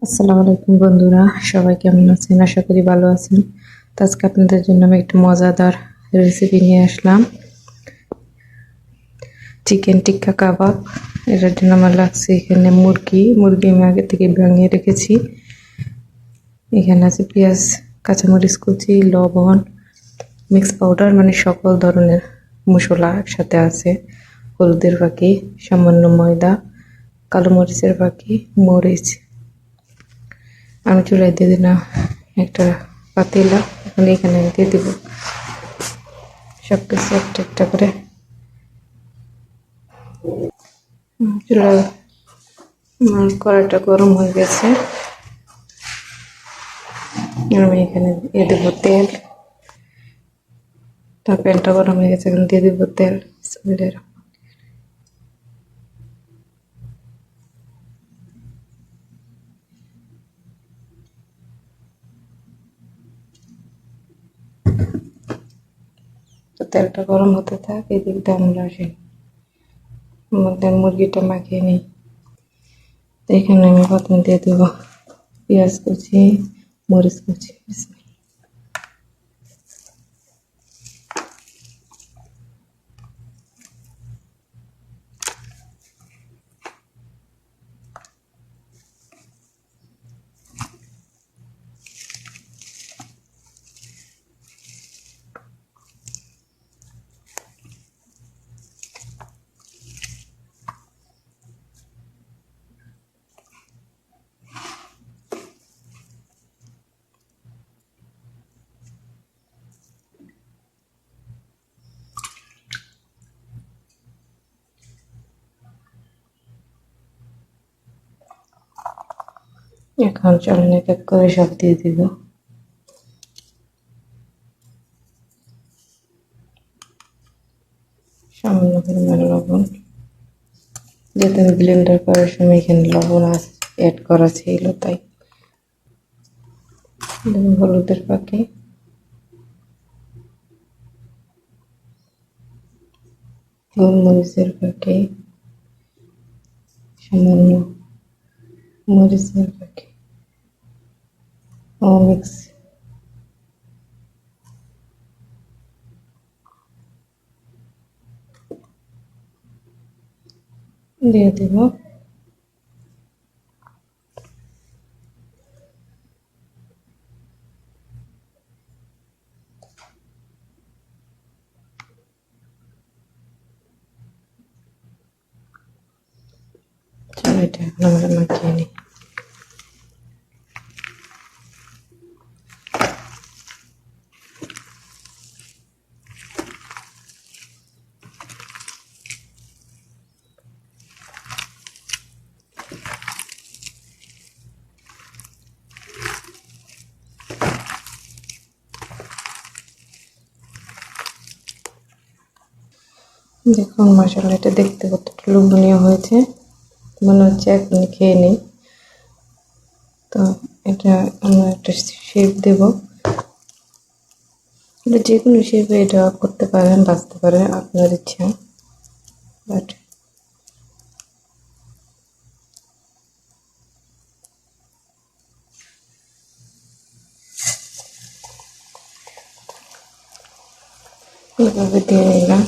আসসালামু আলাইকুম বন্ধুরা, সবাই কেমন আছেন? আশা করি ভালো আছেন। তো আজকে আপনাদের জন্য আমি একটা মজাদার রেসিপি নিয়ে আসলাম, চিকেন টিক্কা কাবাব। এটার জন্য আমার লাগছে এখানে মুরগি আমি আগে থেকে ভাঙিয়ে রেখেছি। এখানে আছে পেঁয়াজ, কাঁচামরিচ কুচি, লবণ, মিক্স পাউডার মানে সকল ধরনের মশলা একসাথে আছে, হলুদের ফাঁকি, সামান্য ময়দা, কালো মরিচের ফাঁকি, মরিচ। আমি চুলায় দিয়ে দিলাম একটা পাতিলা। এখন এখানে আমি দিয়ে দিব সব কিছু একটা একটা করে। চুলায় কড়াইটা গরম হয়ে গেছে। আমি এখানে দিয়ে দেবো তেল। প্যানটা গরম হয়ে গেছে, এখন দিয়ে দিব তেল। তো তেলটা গরম হতে থাক, এদিক দিয়ে আমরা মধ্যে মুরগিটা মাখিয়ে নিই। তো এখানে আমি প্রথমে দিয়ে দেবো পেঁয়াজ কুচি, মরিচ কুচি। এখন চলুন এক এক করে সব দিয়ে দিব। সামান্য পরিমাণ লবণ, যেহেতু আমি ব্লেন্ডার করার সময় এখানে লবণ অ্যাড করা ছিল, তাই হলুদের পাখি, গোলমরিচের পাখি, সামান্য মরিচের পাখি ও মিক্স দিয়ে দেব। এটা এখন আমরা মাখিয়ে নিই। দেখুন মশলাটা দেখতে কতটা লোভনীয় হয়েছে, মনে হচ্ছে এখন খেয়ে নিই। তো এটা আমরা একটা শেপ দেব। এটা যে কোনো শেপে এটা করতে পারেন, বাঁচতে পারেন, আপনার ইচ্ছা। বাট এভাবে দিয়ে নিলাম।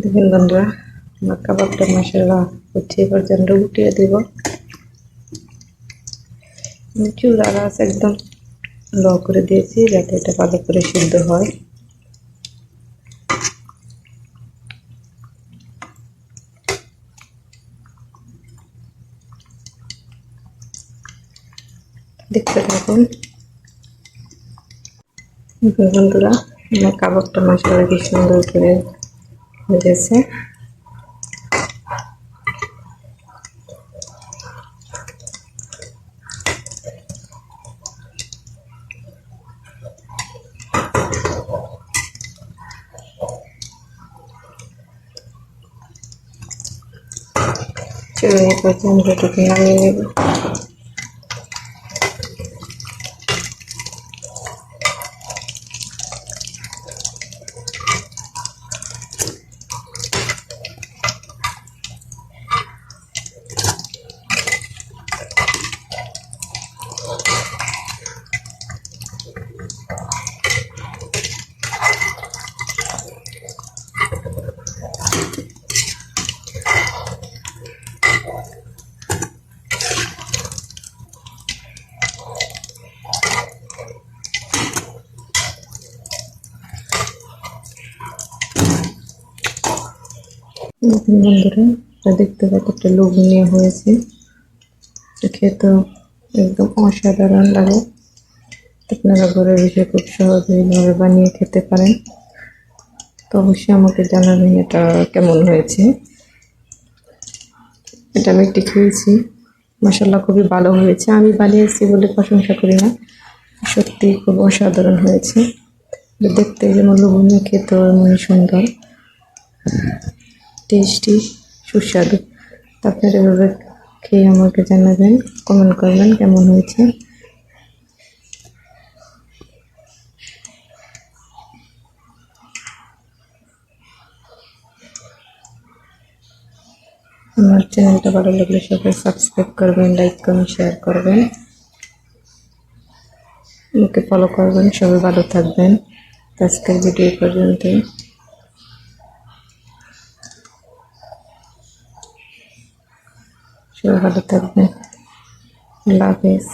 দেখুন বন্ধুরা, আমার কাবাবটা মাশাআল্লাহ হচ্ছে, এবার যেন উঠিয়ে দেব। চুলার আঁচ একদম লো করে দিয়েছি যাতে এটা ভালো করে সিদ্ধ হয়। দেখতে থাকুন বন্ধুরা, আমার কাবাবটা মাশাআল্লাহ কি সুন্দর করে হয়েছে। চলুন এবার এটাকে নামিয়ে নেব। দেখুন বন্ধুরা, এটা দেখতে কতটা লোভনীয় হয়েছে, খেতেও একদম অসাধারণ লাগে। আপনারা ঘরে বসে খুব সহজেই ঘরে বানিয়ে খেতে পারেন। তো অবশ্যই আমাকে জানাবেন এটা কেমন হয়েছে। এটা আমি একটু খেয়েছি, মাশাআল্লাহ খুবই ভালো হয়েছে। আমি বানিয়েছি বলে প্রশংসা করি না, সত্যি খুব অসাধারণ হয়েছে। দেখতে যেমন লোভনীয়, খেতেও এমন সুন্দর, টেস্টি, সুস্বাদু। তো আপনারা এভাবে খেয়ে আমাকে জানাবেন, কমেন্ট করবেন কেমন হয়েছে। আমার চ্যানেলটা ভালো লাগলে সবাই সাবস্ক্রাইব করবেন, লাইক করবেন, শেয়ার করবেন, আমাকে ফলো করবেন। সবাই ভালো থাকবেন। আজকের ভিডিও পর্যন্তই। সবাই ভালো থাকবেন। আল্লাহ হাফেজ।